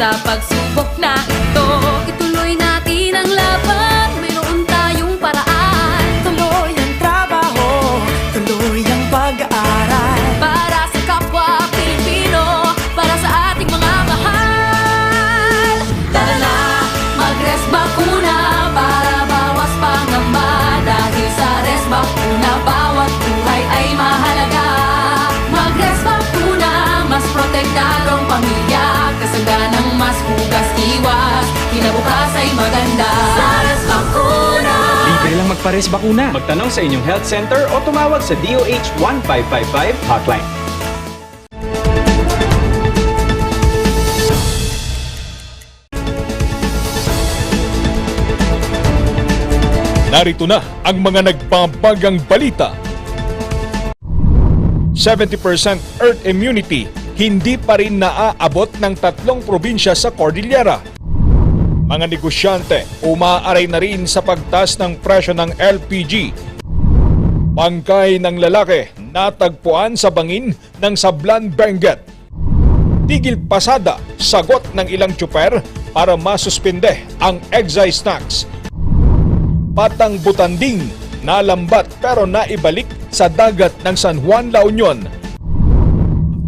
Sa pagsubok na ito, ituloy natin ang laban. Mayroon tayong paraan. Tuloy ang trabaho, tuloy ang pag-aaral. Para sa kapwa Pilipino, para sa ating mga mahal. Tara na, mag-res bakuna para bawas pangamba. Dahil sa res bakuna, bawat buhay ay mahalaga. Mag-res bakuna, mas protektadong pamilya. Kasaganang mas hugas iwas, kinabukas ay maganda. Sa res bakuna. Libre lang magpa-res bakuna. Magtanong sa inyong health center o tumawag sa DOH 1555 hotline. Narito na ang mga nagbabagang balita. 70% herd immunity, hindi pa rin naaabot ng 3 probinsya sa Cordillera. Mga negosyante, umaaray na rin sa pagtaas ng presyo ng LPG. Bangkay ng lalaki, natagpuan sa bangin ng Sablan, Benguet. Tigil pasada, sagot ng ilang tsuper para masuspinde ang excise tax. Patang Butanding, nalambat pero naibalik sa dagat ng San Juan, La Union.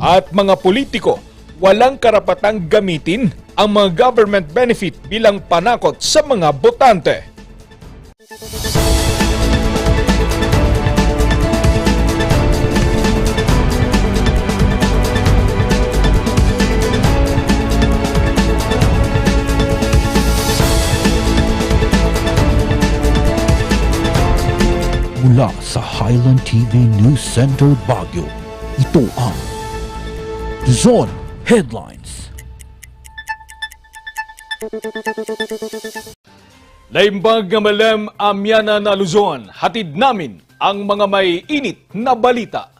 At mga politiko, walang karapatang gamitin ang mga government benefit bilang panakot sa mga botante. Mula sa Highland TV News Center, Baguio, ito ang Zone Headlines. Laimbag nga malem amyana na Luzon, hatid namin ang mga may init na balita.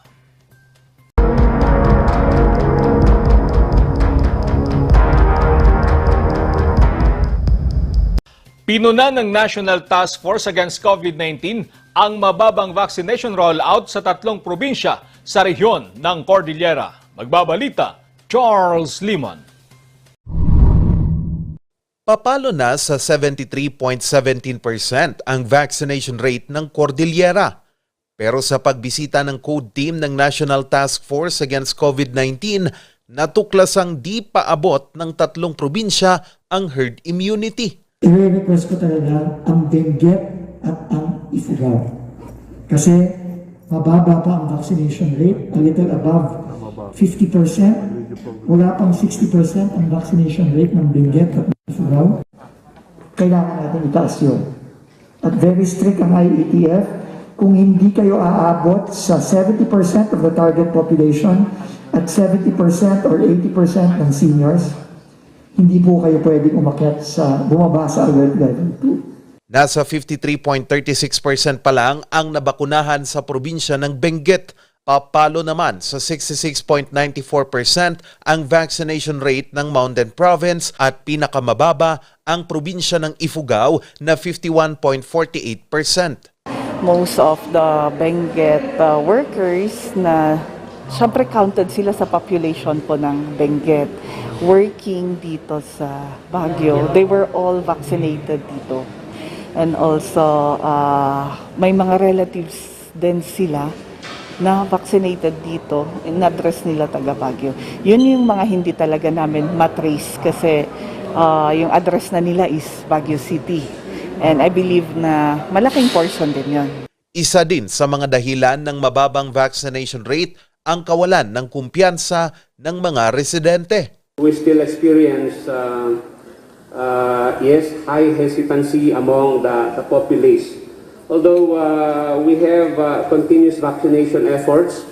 Pinuna ng National Task Force Against COVID-19 ang mababang vaccination rollout sa 3 probinsya sa rehiyon ng Cordillera. Magbabalita, Charles Limon. Papalo na sa 73.17% ang vaccination rate ng Cordillera. Pero sa pagbisita ng code team ng National Task Force Against COVID-19, natuklasang di paabot ng 3 probinsya ang herd immunity. I-request ko talaga ang Benguet at ang Ifugao. Kasi mababa pa ang vaccination rate, a little above 50%. Wala pang 60% ang vaccination rate ng Benguet at Ifugao. Kailangan natin itaas yun. At very strict ang IETF. Kung hindi kayo aabot sa 70% of the target population at 70% or 80% ng seniors, hindi po kayo pwedeng umakyat sa bumaba sa alert level 2. Nasa 53.36% pa lang ang nabakunahan sa probinsya ng Benguet. Papalo naman sa 66.94% ang vaccination rate ng Mountain Province at pinakamababa ang probinsya ng Ifugao na 51.48%. Most of the Benguet workers na syempre counted sila sa population po ng Benguet working dito sa Baguio. They were all vaccinated dito. And also, may mga relatives din sila na vaccinated dito. In-address nila taga Baguio. Yun yung mga hindi talaga namin matrace kasi yung address na nila is Baguio City. And I believe na malaking portion din yun. Isa din sa mga dahilan ng mababang vaccination rate ang kawalan ng kumpiyansa ng mga residente. We still experience high hesitancy among the populace. Although we have continuous vaccination efforts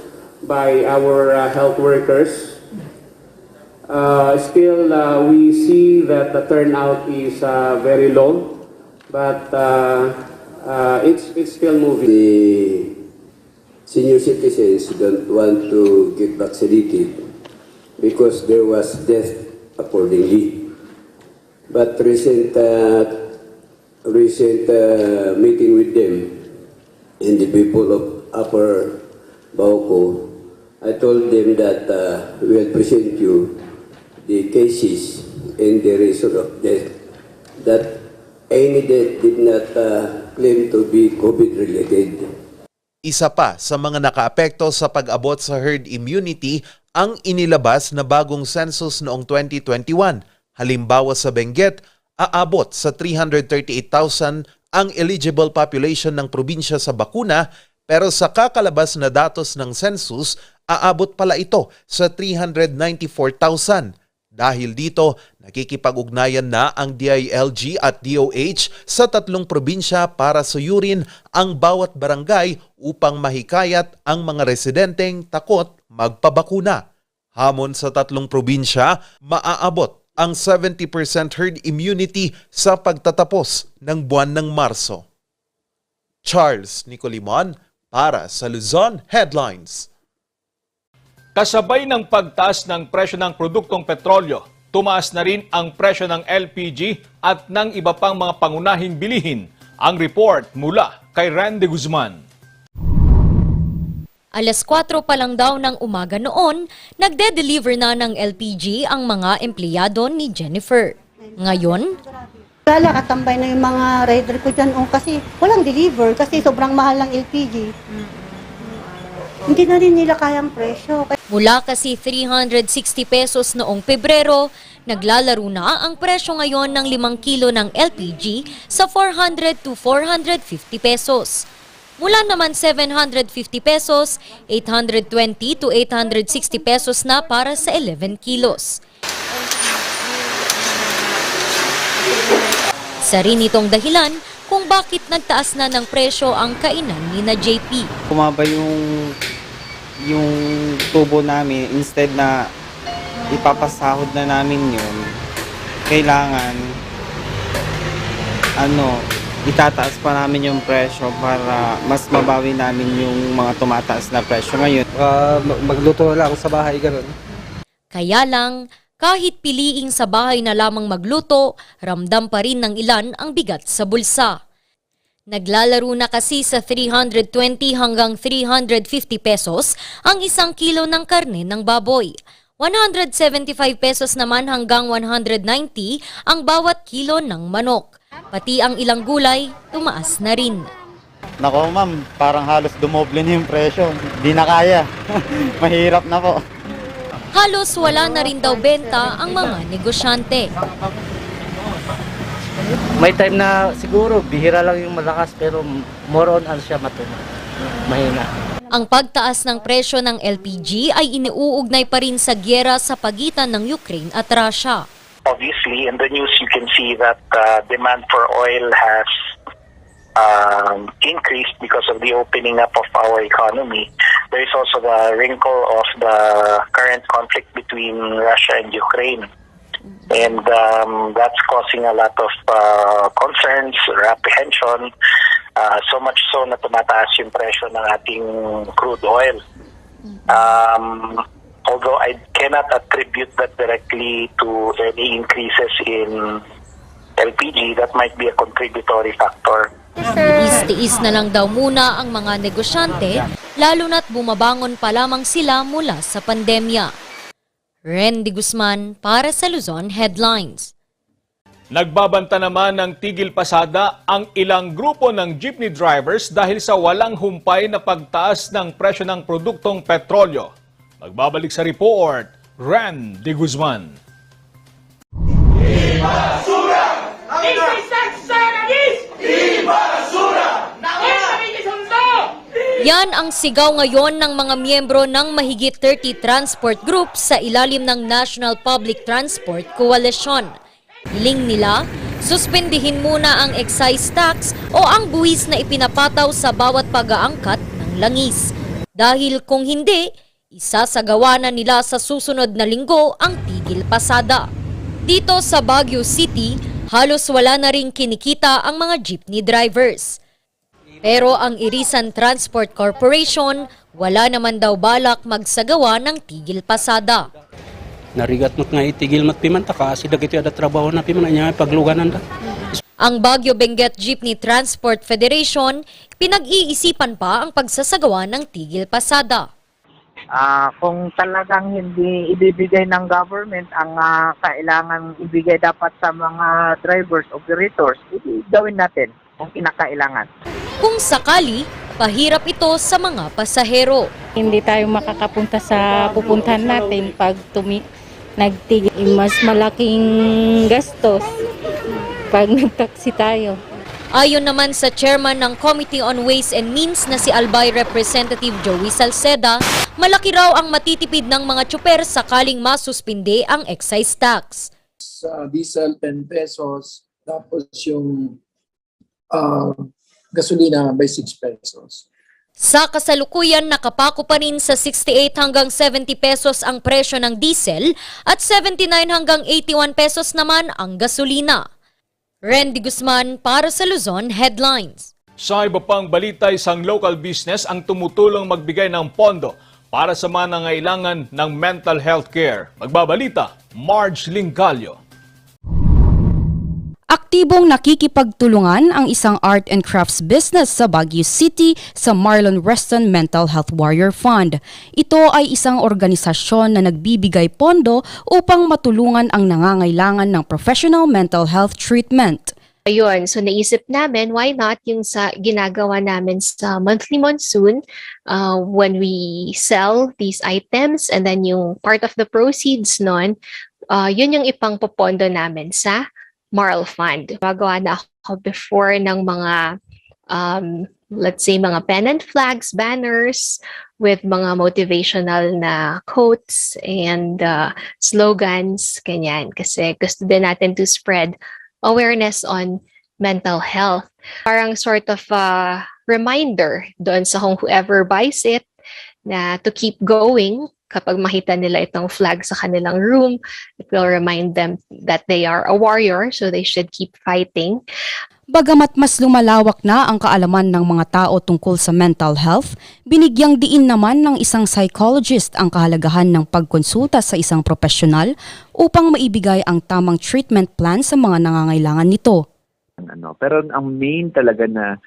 by our health workers, still we see that the turnout is very low, but it's still moving. The senior citizens don't want to get vaccinated because there was death accordingly. But recent meeting with them and the people of Upper Bauco, I told them that we'll present you the cases and the reason of death, that any death did not claim to be COVID-related. Isa pa sa mga nakaapekto sa pag-abot sa herd immunity ang inilabas na bagong census noong 2021. Halimbawa sa Benguet, aabot sa 338,000 ang eligible population ng probinsya sa bakuna, pero sa kakalabas na datos ng census, aabot pala ito sa 394,000. Dahil dito, nakikipag-ugnayan na ang DILG at DOH sa 3 probinsya para suyurin ang bawat barangay upang mahikayat ang mga residenteng takot magpabakuna. Hamon sa 3 probinsya, maaabot ang 70% herd immunity sa pagtatapos ng buwan ng Marso. Charles Nicolimon para sa Luzon Headlines. Kasabay ng pagtaas ng presyo ng produktong petrolyo, tumaas na rin ang presyo ng LPG at ng iba pang mga pangunahing bilihin. Ang report mula kay Randy Guzman. Alas 4 pa lang daw ng umaga noon, nagde-deliver na ng LPG ang mga empleyado ni Jennifer. Ngayon, Wala, katambay na yung mga rider ko dyan. Kasi walang deliver kasi sobrang mahal ng LPG. Hindi na rin nila kayang presyo. mula kasi 360 pesos noong Pebrero, naglalaro na ang presyo ngayon ng 5 kilo ng LPG sa 400 to 450 pesos. Mula naman 750 pesos, 820 to 860 pesos na para sa 11 kilos. Sa rin itong dahilan kung bakit nagtaas na ng presyo ang kainan ni na JP. Kumaba yung tubo namin, instead na ipapasahod na namin yun, kailangan itataas pa namin yung presyo para mas mabawi namin yung mga tumataas na presyo ngayon. Magluto lang sa bahay, gano'n. Kaya lang, kahit piliing sa bahay na lamang magluto, ramdam pa rin ng ilan ang bigat sa bulsa. Naglalaro na kasi sa 320 hanggang 350 pesos ang 1 kilo ng karne ng baboy. 175 pesos naman hanggang 190 ang bawat kilo ng manok. Pati ang ilang gulay, tumaas na rin. Nako ma'am, parang halos dumoble na yung presyo. Di na kaya. Mahirap na po. Halos wala na rin daw benta ang mga negosyante. May time na siguro, bihira lang yung malakas, pero more on siya mahina. Ang pagtaas ng presyo ng LPG ay iniuugnay pa rin sa gyera sa pagitan ng Ukraine at Russia. Obviously, in the news you can see that demand for oil has increased because of the opening up of our economy. There is also the wrinkle of the current conflict between Russia and Ukraine. And that's causing a lot of concerns or apprehension, so much so na tumataas yung presyo ng ating crude oil. Although I cannot attribute that directly to any increases in LPG, that might be a contributory factor. Tiis-tiis na lang daw muna ang mga negosyante, lalo na't bumabangon pa lamang sila mula sa pandemya. Randy Guzman para sa Luzon Headlines. Nagbabanta naman ng tigil pasada ang ilang grupo ng jeepney drivers dahil sa walang humpay na pagtaas ng presyo ng produktong petrolyo. Magbabalik sa report, Randy Guzman. Yan ang sigaw ngayon ng mga miyembro ng mahigit 30 transport groups sa ilalim ng National Public Transport Coalition. Hiling nila, suspendihin muna ang excise tax o ang buwis na ipinapataw sa bawat pag-aangkat ng langis. Dahil kung hindi, isasagawa na nila sa susunod na linggo ang tigil pasada. Dito sa Baguio City, halos wala na ring kinikita ang mga jeepney drivers. Pero ang Irisan Transport Corporation, wala naman daw balak magsagawa ng tigil pasada. Narigat mo nga itigil mat pimanta kasi dagito ada trabaho na pimanta niya pagluganan da. Ang Baguio Benguet Jeepney Transport Federation, pinag-iisipan pa ang pagsasagawa ng tigil pasada. Kung talagang hindi ibibigay ng government ang kailangan ibigay dapat sa mga drivers, operators, gawin natin kung kinakailangan. Kung sakali, pahirap ito sa mga pasahero. Hindi tayo makakapunta sa pupuntahan natin pag nagtigil. Mas malaking gastos pag nagtaksi tayo. Ayon naman sa chairman ng Committee on Ways and Means na si Albay Representative Joey Salceda, malaki raw ang matitipid ng mga tsuper sakaling masuspinde ang excise tax. Sa diesel, 10 pesos. Tapos yung gasolina by 6 pesos. Sa kasalukuyan, nakapako pa rin sa 68 hanggang 70 pesos ang presyo ng diesel at 79 hanggang 81 pesos naman ang gasolina. Randy Guzman para sa Luzon Headlines. Sa iba pang balita, isang local business ang tumutulong magbigay ng pondo para sa mga nangailangan ng mental health care. Magbabalita, Marge Lincalio. Aktibong nakikipagtulungan ang isang art and crafts business sa Baguio City sa Marlon Reston Mental Health Warrior Fund. Ito ay isang organisasyon na nagbibigay pondo upang matulungan ang nangangailangan ng professional mental health treatment. Ayun, so naisip namin, why not yung sa ginagawa namin sa monthly monsoon when we sell these items and then yung part of the proceeds nun, yun yung ipangpopondo namin sa Moral Fund. Magawa na ako before ng mga, let's say, mga pennant flags, banners, with mga motivational na quotes and slogans, ganyan. Kasi gusto din natin to spread awareness on mental health. Parang sort of reminder doon sa whoever buys it na to keep going. Kapag makita nila itong flag sa kanilang room, it will remind them that they are a warrior, so they should keep fighting. Bagamat mas lumalawak na ang kaalaman ng mga tao tungkol sa mental health, binigyang diin naman ng isang psychologist ang kahalagahan ng pagkonsulta sa isang profesional upang maibigay ang tamang treatment plan sa mga nangangailangan nito. Pero ang main talaga na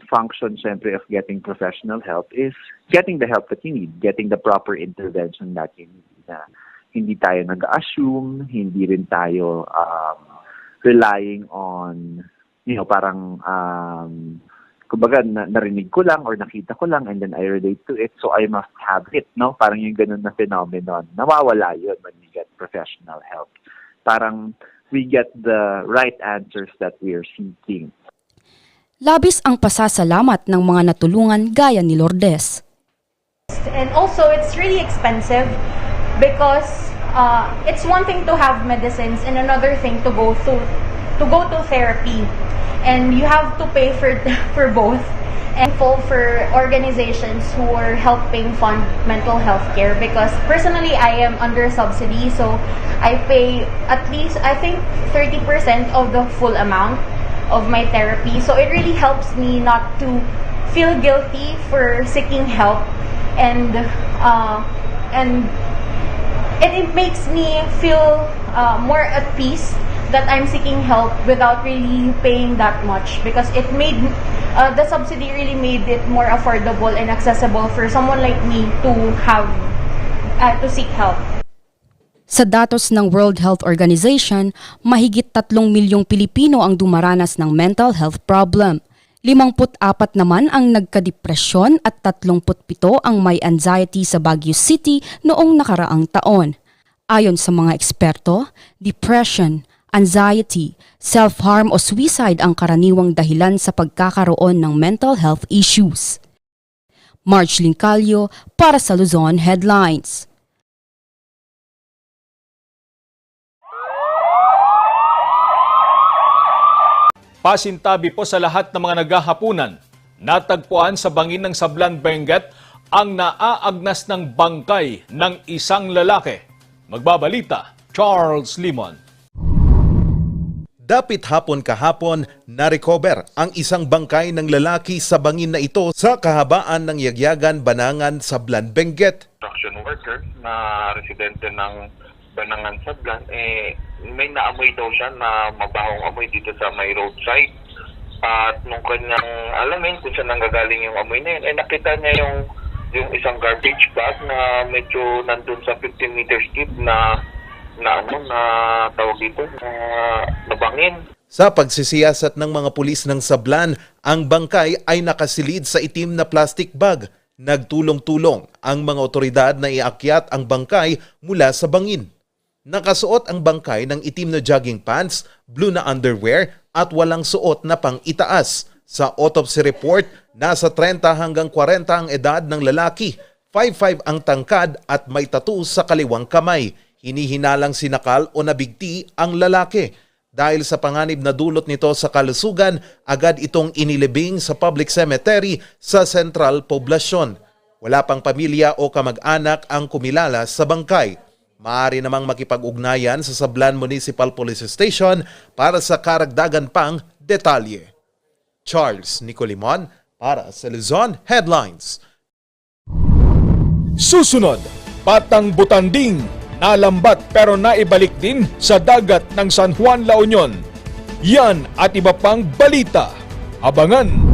function syempre of getting professional help is getting the help that you need, getting the proper intervention that you need. Na hindi tayo nag-assume, hindi rin tayo relying on, parang kumbaga narinig ko lang or nakita ko lang and then I relate to it, so I must have it, no? Parang yung ganun na phenomenon. Nawawala yun when we get professional help. Parang we get the right answers that we are seeking. Labis ang pasasalamat ng mga natulungan gaya ni Lourdes. And also, it's really expensive because it's one thing to have medicines and another thing to go to therapy, and you have to pay for both. And for organizations who are helping fund mental health care, because personally I am under subsidy, so I pay at least I think 30% of the full amount of my therapy. So it really helps me not to feel guilty for seeking help, and it makes me feel more at peace that I'm seeking help without really paying that much, because it made the subsidy really made it more affordable and accessible for someone like me to have to seek help. Sa datos ng World Health Organization, mahigit 3 milyong Pilipino ang dumaranas ng mental health problem. 54 naman ang nagkadepresyon at 37 ang may anxiety sa Baguio City noong nakaraang taon. Ayon sa mga eksperto, depression, anxiety, self-harm o suicide ang karaniwang dahilan sa pagkakaroon ng mental health issues. Marge Lincalio para sa Luzon Headlines. Pasintabi po sa lahat ng mga naghahapunan. Natagpuan sa bangin ng Sablan, Benguet ang naaagnas ng bangkay ng isang lalaki. Magbabalita, Charles Limon. Dapit hapon kahapon, na-recover ang isang bangkay ng lalaki sa bangin na ito sa kahabaan ng Yagyagan, Banangan, Sablan, Benguet. Construction worker na residente ng Banangan, Sablan, may naamoy daw siya na mabahong amoy dito sa may roadside. At nung kanyang alamin kung saan nanggagaling yung amoy na yun, nakita niya yung yung isang garbage bag na medyo nandun sa 15 meters deep na tawag dito, na nabangin. Sa pagsisiyasat ng mga pulis ng Sablan, ang bangkay ay nakasilid sa itim na plastic bag. Nagtulong-tulong ang mga otoridad na iakyat ang bangkay mula sa bangin. Nakasuot ang bangkay ng itim na jogging pants, blue na underwear at walang suot na pang-itaas. Sa autopsy report, nasa 30 hanggang 40 ang edad ng lalaki, 5'5" ang tangkad at may tattoo sa kaliwang kamay. Hinihinalang sinakal o nabigti ang lalaki. Dahil sa panganib na dulot nito sa kalusugan, agad itong inilibing sa public cemetery sa Central Poblacion. Wala pang pamilya o kamag-anak ang kumilala sa bangkay. Maaari namang makipag-ugnayan sa Sablan Municipal Police Station para sa karagdagan pang detalye. Charles Nicolimon para sa Luzon Headlines. Susunod, Batang Butanding, nalambat pero naibalik din sa dagat ng San Juan, La Union. Yan at iba pang balita. Abangan!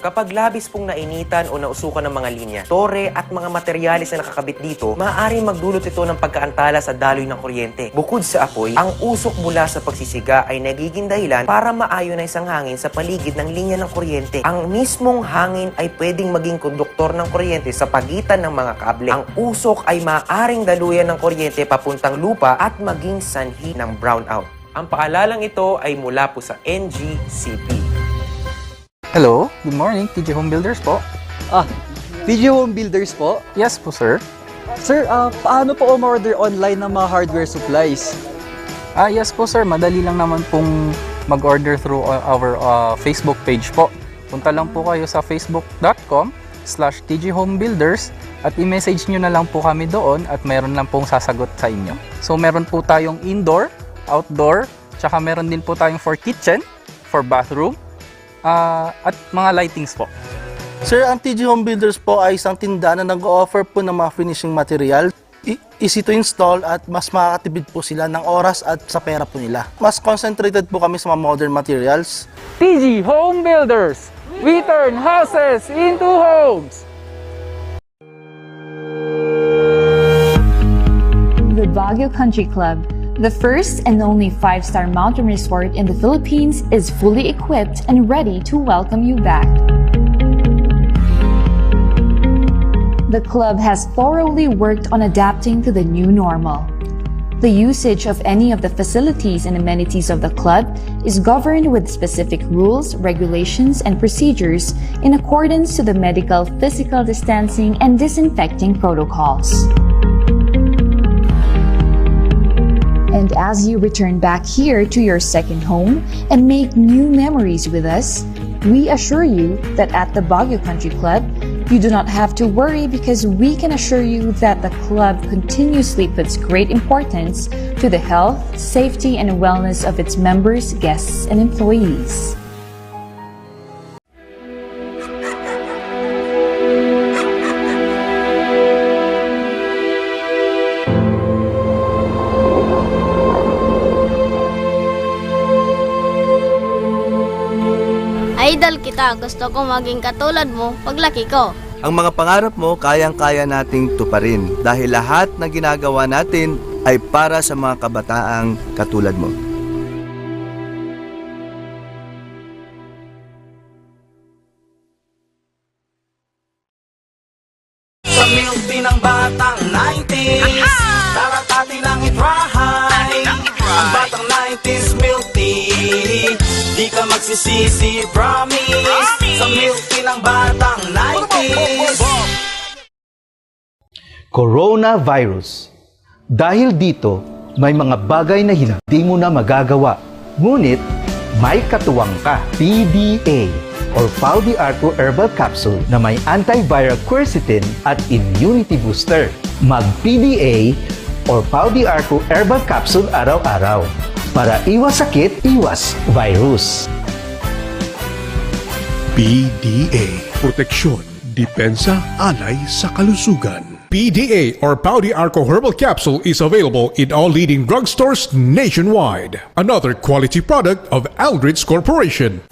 Kapag labis pong nainitan o nausukan ng mga linya, tore at mga materyales na nakakabit dito, maaaring magdulot ito ng pagkaantala sa daloy ng kuryente. Bukod sa apoy, ang usok mula sa pagsisiga ay nagiging dahilan para maayonize ang hangin sa paligid ng linya ng kuryente. Ang mismong hangin ay pwedeng maging konduktor ng kuryente sa pagitan ng mga kable. Ang usok ay maaaring daluyan ng kuryente papuntang lupa at maging sanhi ng brownout. Ang paalalang ito ay mula po sa NGCP. Hello, good morning, TJ Home Builders po. TJ Home Builders po? Yes po, sir. Sir, paano po umorder online ng mga hardware supplies? Yes po, sir. Madali lang naman pong mag-order through our Facebook page po. Punta lang po kayo sa facebook.com/TJHomebuilders at i-message nyo na lang po kami doon at meron lang pong sasagot sa inyo. So, meron po tayong indoor, outdoor, tsaka meron din po tayong for kitchen, for bathroom, at mga lightings po. Sir, ang TJ Home Builders po ay isang tindahan na nag-o-offer po ng mga finishing material. Easy to install at mas makakatipid po sila ng oras at sa pera po nila. Mas concentrated po kami sa mga modern materials. TJ Home Builders! We turn houses into homes! The Baguio Country Club, the first and only 5-star mountain resort in the Philippines, is fully equipped and ready to welcome you back. The club has thoroughly worked on adapting to the new normal. The usage of any of the facilities and amenities of the club is governed with specific rules, regulations, and procedures in accordance to the medical, physical distancing, and disinfecting protocols. And as you return back here to your second home and make new memories with us, we assure you that at the Baguio Country Club, you do not have to worry because we can assure you that the club continuously puts great importance to the health, safety, and wellness of its members, guests, and employees. Idol kita, gusto ko maging katulad mo paglaki ko. Ang mga pangarap mo kayang-kaya nating tuparin dahil lahat na ginagawa natin ay para sa mga kabataang katulad mo. Sa milk tea ng batang 90s, daratatin ang itrahay. Ang batang 90s milk tea, di ka magsisisi, promise. Sa milk tea ng batang 90s. Coronavirus. Dahil dito, may mga bagay na hindi mo na magagawa. Ngunit, may katuwang ka. PDA or Pau de Arco Herbal Capsule na may antiviral quercetin at immunity booster. Mag-PDA or Pau de Arco Herbal Capsule araw-araw. Para iwas sakit, iwas virus. PDA. Proteksyon, depensa, alay sa kalusugan. PDA or Pau de Arco Herbal Capsule is available in all leading drugstores nationwide. Another quality product of Aldrich Corporation.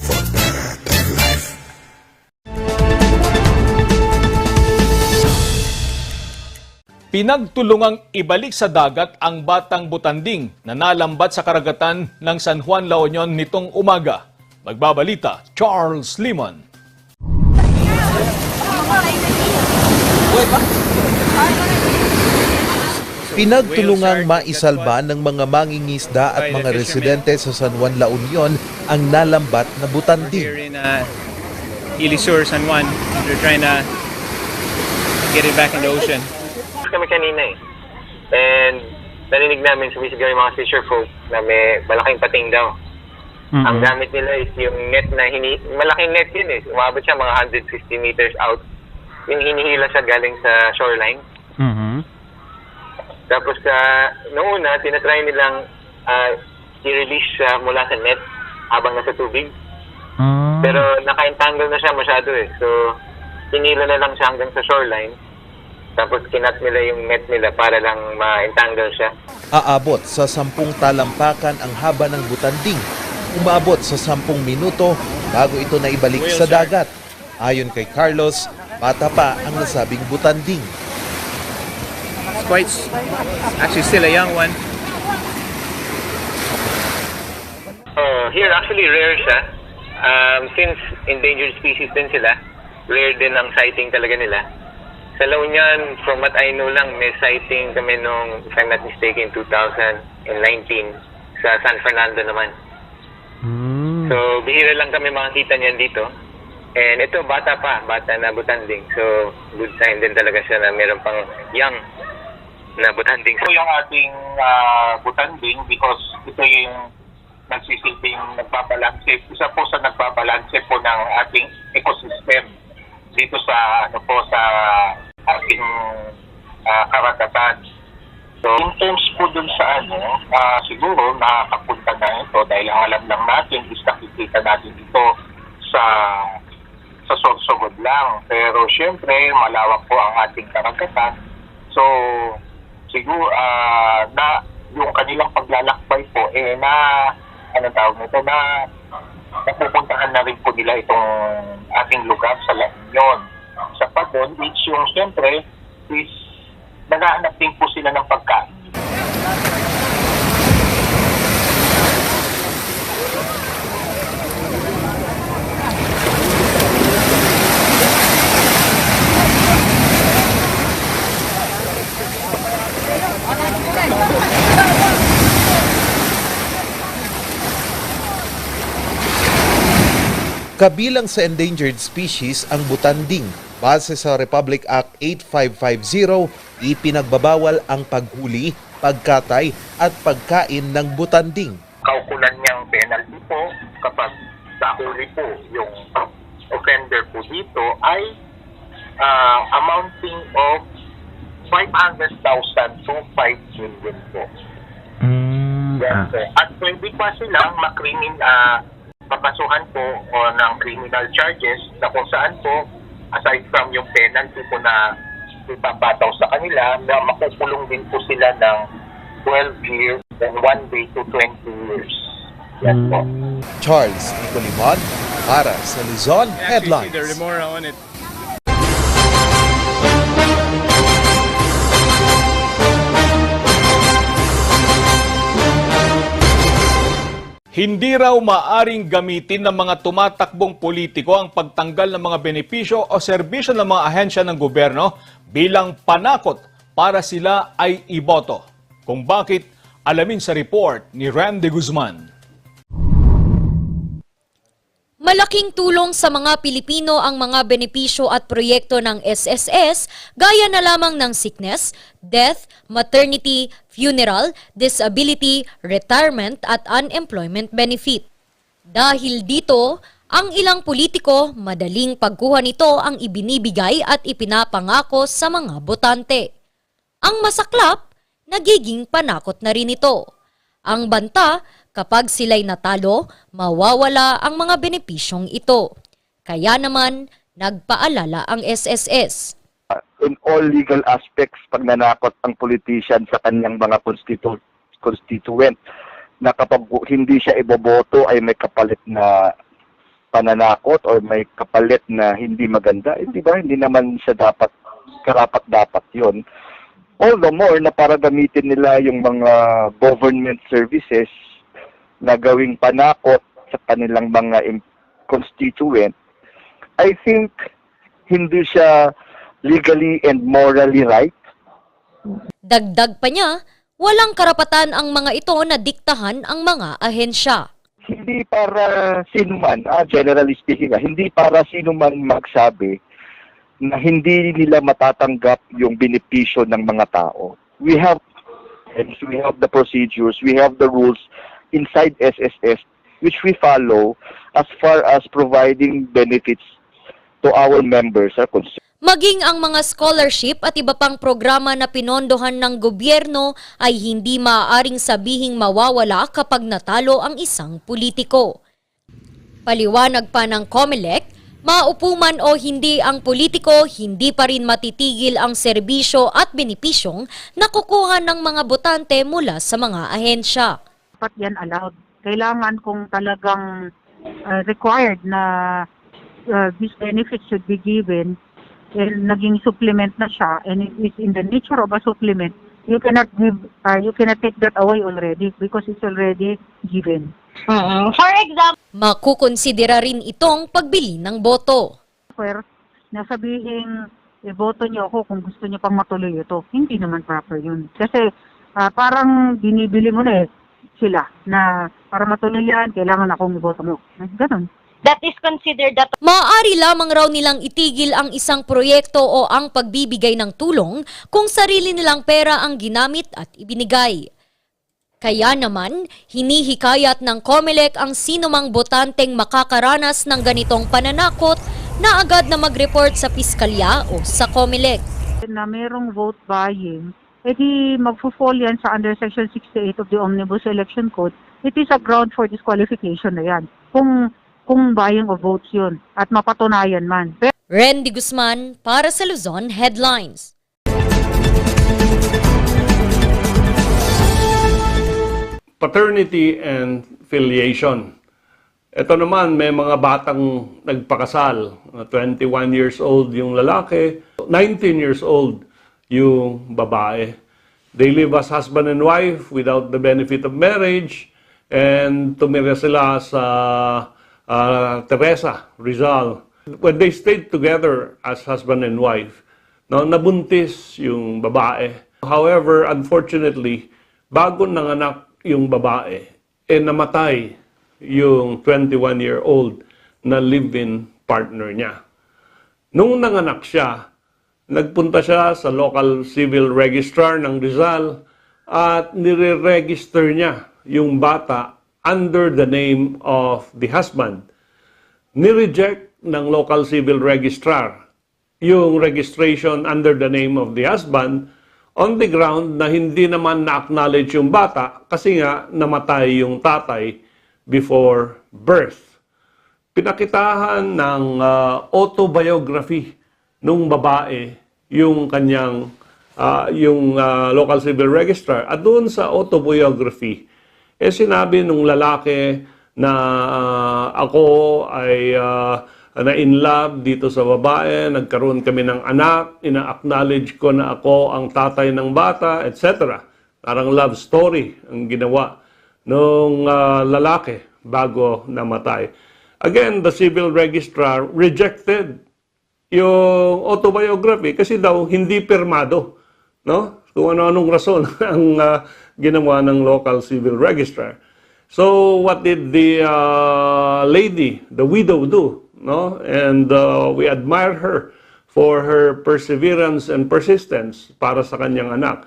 Pinagtulungang ibalik sa dagat ang batang butanding na nalambat sa karagatan ng San Juan, La Union nitong umaga. Magbabalita, Charles Limon. Pinagtulungang maisalba ng mga mangingisda at mga residente sa San Juan, La Union ang nalambat na butanding. Here in Ilisur, San Juan, they're trying to get it back in the ocean. Kami kanina eh. And narinig namin sumisigaw yung mga fisher folk na may malaking pating daw. Ang gamit nila is yung net na malaking net yun eh. Umabot siya mga 150 meters out. Yung hinihila siya galing sa shoreline. Tapos noong una, tinatry nilang i-release siya mula sa net habang nasa tubig. Pero naka-entangle na siya masyado eh. So, hinila na lang siya hanggang sa shoreline. Tapos kinat nila yung net nila para lang ma-entangle siya. Aabot sa 10 talampakan ang haba ng butanding. Umabot sa 10 minuto bago ito naibalik sa dagat. Ayon kay Carlos, bata pa ang nasabing butanding. It's actually still a young one. Here actually rare siya. Since endangered species din sila, rare din ang sighting talaga nila. Sa La Union, from what I know lang, may sighting kami nung, if I'm not mistaken, 2019 sa San Fernando naman. So, bihira lang kami makakita niyan dito. And ito, bata na butanding. So, good sign din talaga siya na meron pang young na butanding. Ito yung ating butanding because ito yung nagsisilbing nagbabalanse. Isa po sa nagbabalanse po ng ating ecosystem dito sa sa ating karagatan. So, in terms po dun sa siguro nakakapunta na ito dahil ang alam lang natin is nakikita natin ito sa Sorsogon lang. Pero syempre, malawak po ang ating karagatan. So, siguro na yung kanilang paglalakbay po napupuntahan na rin po nila itong ating lugar sa La Union. Sa Padon, which yung siyempre is nagahanap din po sila ng pagkain. Kabilang sa endangered species ang butanding. Base sa Republic Act 8550, ipinagbabawal ang paghuli, pagkatay at pagkain ng butanding. Kaukulan niyang penalty po kapag nahuli po yung offender po dito ay amounting of 500,000 to 5 million po. Yes, po. At pwede pa silang papasuhan po ng criminal charges na kung saan po aside from yung penalty po na ipapataw sa kanila na makukulong din po sila ng 12 years and 1 day to 20 years. Yes po. Charles Nicolimon para sa Luzon Headlines. The remora on it. Hindi raw maaring gamitin ng mga tumatakbong politiko ang pagtanggal ng mga benepisyo o serbisyo ng mga ahensya ng gobyerno bilang panakot para sila ay iboto. Kung bakit, alamin sa report ni Randy Guzman. Malaking tulong sa mga Pilipino ang mga benepisyo at proyekto ng SSS gaya na lamang ng sickness, death, maternity, funeral, disability, retirement at unemployment benefit. Dahil dito, ang ilang politiko madaling pagkuha nito ang ibinibigay at ipinapangako sa mga botante. Ang masaklap, nagiging panakot na rin ito. Ang banta, kapag sila'y natalo, mawawala ang mga benepisyong ito. Kaya naman, nagpaalala ang SSS. in all legal aspects pag nanakot ang politician sa kanyang mga constituent na kapag hindi siya iboboto ay may kapalit na pananakot or may kapalit na hindi maganda. Di ba? Hindi naman siya karapat-dapat yun. All the more na para gamitin nila yung mga government services na gawing panakot sa kanilang mga constituent, I think hindi siya legally and morally right. Dagdag pa niya, walang karapatan ang mga ito na diktahan ang mga ahensya. Hindi para sino man, generally speaking, hindi para sino man magsabi na hindi nila matatanggap yung benepisyo ng mga tao. We have the procedures, we have the rules inside SSS which we follow as far as providing benefits to our members are concerned. Maging ang mga scholarship at iba pang programa na pinondohan ng gobyerno ay hindi maaaring sabihing mawawala kapag natalo ang isang politiko. Paliwanag pa ng COMELEC, maupo man o hindi ang politiko, hindi pa rin matitigil ang serbisyo at benepisyong nakukuha ng mga botante mula sa mga ahensya. Dapat yan allowed. Kailangan kung talagang required na these benefits should be given, and naging supplement na siya, and it is in the nature of a supplement, you cannot take that away already because it's already given. For example, makukonsidera rin itong pagbili ng boto. Nasabihin, boto niyo ako kung gusto niyo pang matuloy ito. Hindi naman proper yun. Kasi parang binibili mo na sila na para matuloy yan, kailangan akong iboto mo. Ganon. That is considered that maaari lamang raw nilang itigil ang isang proyekto o ang pagbibigay ng tulong kung sarili nilang pera ang ginamit at ibinigay. Kaya naman, hinihikayat ng COMELEC ang sinumang botanteng makakaranas ng ganitong pananakot na agad na mag-report sa piskalya o sa COMELEC. Na merong vote buying, edi magpo-fall yan sa under Section 68 of the Omnibus Election Code. It is a ground for disqualification na yan. Kung buying of votes yun at mapatunayan man. Randy Guzman para sa Luzon Headlines. Paternity and filiation. Ito naman, may mga batang nagpakasal. 21 years old yung lalaki, 19 years old yung babae. They live as husband and wife without the benefit of marriage, and tumira sila sa Teresa, Rizal. When they stayed together as husband and wife, nabuntis yung babae. However, unfortunately, bago nanganak yung babae, namatay yung 21-year-old na live-in partner niya. Nung nanganak siya, nagpunta siya sa local civil registrar ng Rizal at nire-register niya yung bata under the name of the husband. Nireject ng local civil registrar yung registration under the name of the husband on the ground na hindi naman na-acknowledge yung bata kasi nga namatay yung tatay before birth. Pinakitahan ng autobiography nung babae yung kanyang local civil registrar, at doon sa autobiography sinabi nung lalaki na ako ay na-in love dito sa babae, nagkaroon kami ng anak, ina-acknowledge ko na ako ang tatay ng bata, etc. Parang love story ang ginawa nung lalaki bago namatay. Again, the civil registrar rejected yung autobiography kasi daw hindi pirmado, no? Kung ano-anong rason ang ginawa ng local civil registrar. So what did the lady, the widow, do? No? And we admire her for her perseverance and persistence para sa kanyang anak.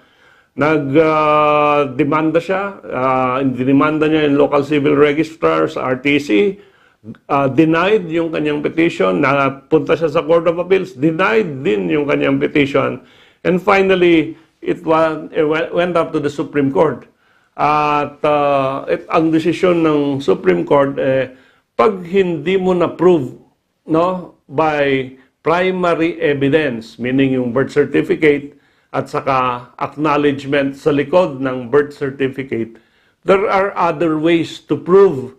Nag-demanda siya, dinimanda niya yung local civil registrar sa RTC, denied yung kanyang petition, napunta siya sa Court of Appeals, denied din yung kanyang petition, and finally, it went up to the Supreme Court. At ang desisyon ng Supreme Court, pag hindi mo na-prove by primary evidence, meaning yung birth certificate at saka acknowledgement sa likod ng birth certificate, there are other ways to prove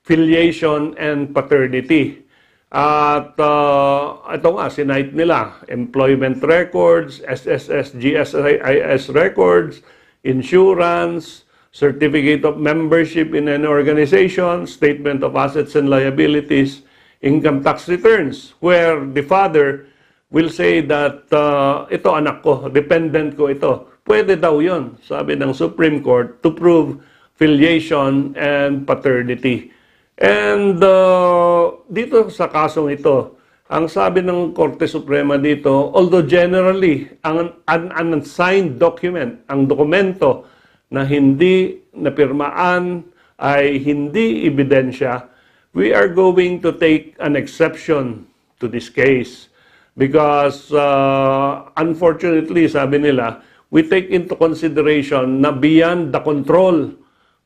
filiation and paternity. At ito nga, sinight nila, employment records, SSS, GSIS records, insurance, certificate of membership in an organization, statement of assets and liabilities, income tax returns, where the father will say that ito anak ko, dependent ko ito. Pwede daw yun, sabi ng Supreme Court, to prove filiation and paternity. And dito sa kasong ito, ang sabi ng Korte Suprema dito, although generally, ang unsigned document, ang dokumento na hindi napirmaan ay hindi ebidensya, we are going to take an exception to this case because unfortunately, sabi nila, we take into consideration na beyond the control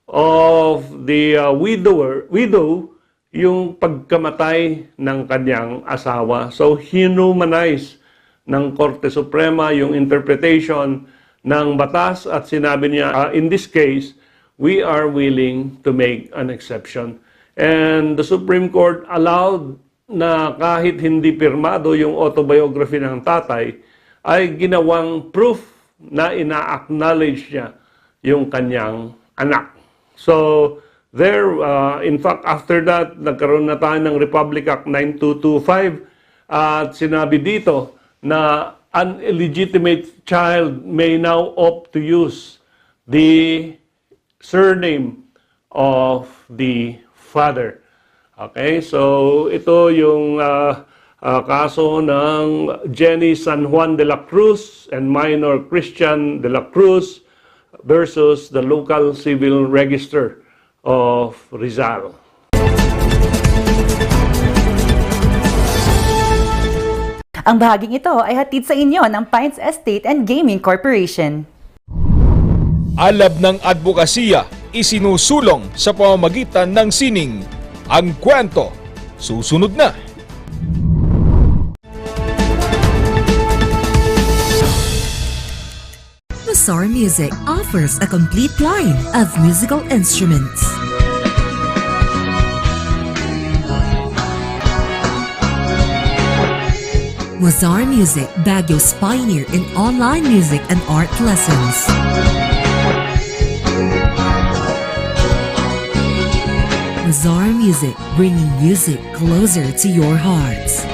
of the widow yung pagkamatay ng kanyang asawa. So, hinumanize ng Korte Suprema yung interpretation ng batas at sinabi niya, in this case, we are willing to make an exception. And the Supreme Court allowed na kahit hindi pirmado yung autobiography ng tatay, ay ginawang proof na ina-acknowledge niya yung kanyang anak. So, there, in fact, after that, nagkaroon na tayo ng Republic Act 9225 at sinabi dito na an illegitimate child may now opt to use the surname of the father. Okay, so ito yung kaso ng Jenny San Juan de la Cruz and minor Christian de la Cruz versus the local civil register of Rizal. Ang bahaging ito ay hatid sa inyo ng Pines Estate and Gaming Corporation. Alab ng advokasya, isinusulong sa pamamagitan ng sining. Ang kwento, susunod na. Mazar Music offers a complete line of musical instruments. Mazar Music, Baguio's pioneer in online music and art lessons. Mazar Music, bringing music closer to your hearts.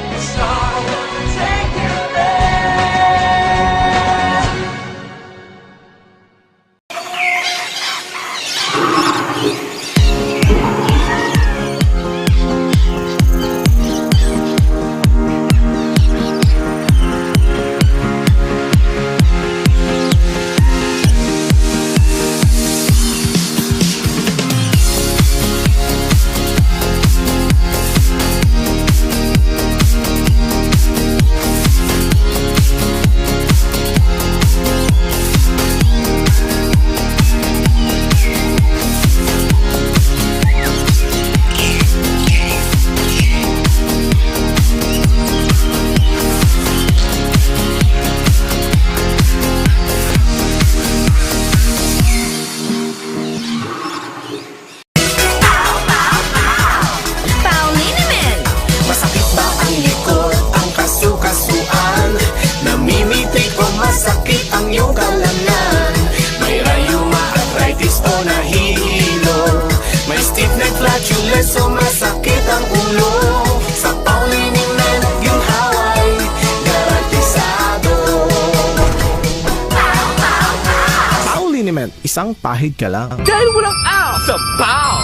So masakit ang ulo sa Pauliniment yung haway garantisado. Pauliniment, isang pahid ka lang. Dahil walang out sa PAW!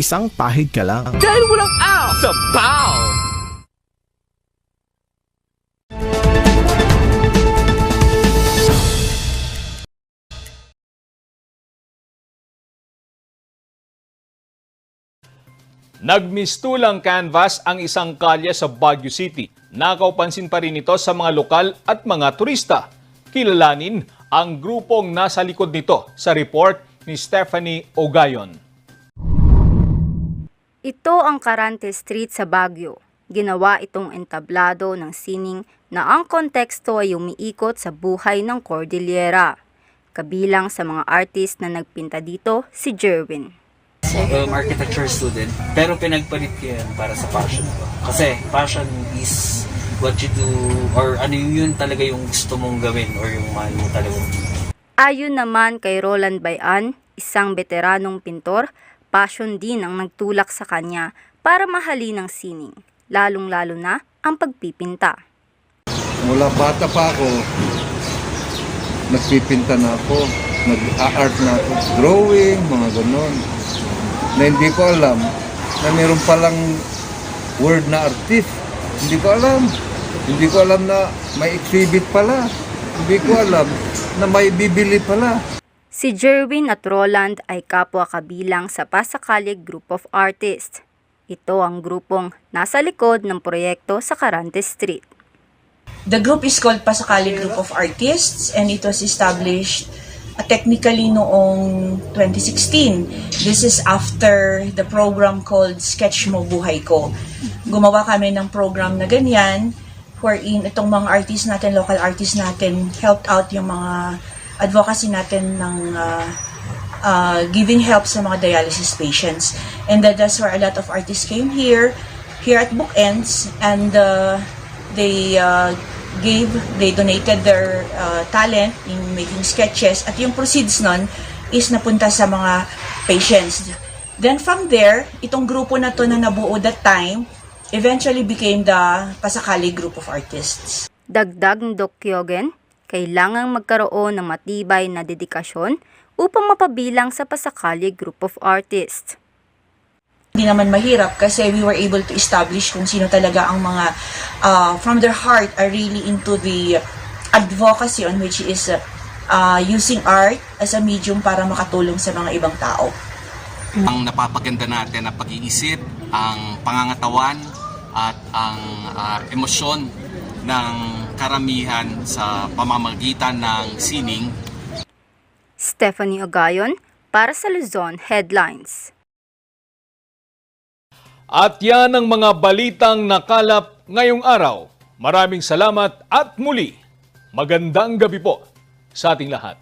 isang pahid ka lang. Dahil walang out sa BAW! Nagmistulang canvas ang isang kalye sa Baguio City. Nakaupansin pa rin ito sa mga lokal at mga turista. Kilalanin ang grupong nasa likod nito sa report ni Stephanie Ogayon. Ito ang Carante Street sa Baguio. Ginawa itong entablado ng sining na ang konteksto ay umiikot sa buhay ng Cordillera. Kabilang sa mga artist na nagpinta dito, si Jerwin. Architecture student, pero pinagpalit ko yan para sa passion ko. Kasi passion is what you do, or ano yun talaga yung gusto mong gawin or yung mahal mo talaga. Ayon naman kay Roland Bayan, isang veteranong pintor, passion din ang nagtulak sa kanya para mahalin ang sining, lalong-lalo na ang pagpipinta. Mula bata pa ako, nagpipinta na ako, nag-art na ako, drawing, mga ganon. Na hindi ko alam na meron palang word na artist. Hindi ko alam na may exhibit pala. Hindi ko alam na may bibili pala. Si Jerwin at Roland ay kapwa kabilang sa Pasakalig Group of Artists. Ito ang grupong nasa likod ng proyekto sa Carante Street. The group is called Pasakalig Group of Artists and it was established technically noong 2016. This is after the program called Sketch Mo Buhay Ko. Gumawa kami ng program na ganyan wherein itong mga artists natin, local artists natin, helped out yung mga advocacy natin ng giving help sa mga dialysis patients. And that's where a lot of artists came here at Bookends, and they donated their talent in making sketches, at yung proceeds nun is napunta sa mga patients. Then from there, itong grupo na to na nabuo that time eventually became the Pasakalig Group of Artists. Dagdag ni Doc Kyogen, kailangang magkaroon ng matibay na dedikasyon upang mapabilang sa Pasakalig Group of Artists. Hindi naman mahirap kasi we were able to establish kung sino talaga ang mga from their heart are really into the advocacy on which is using art as a medium para makatulong sa mga ibang tao. Ang napapaganda natin na pag-iisip, ang pangangatawan at ang emosyon ng karamihan sa pamamagitan ng sining. Stephanie Ogayon para sa Luzon Headlines. At yan ang mga balitang nakalap ngayong araw. Maraming salamat at muli, magandang gabi po sa ating lahat.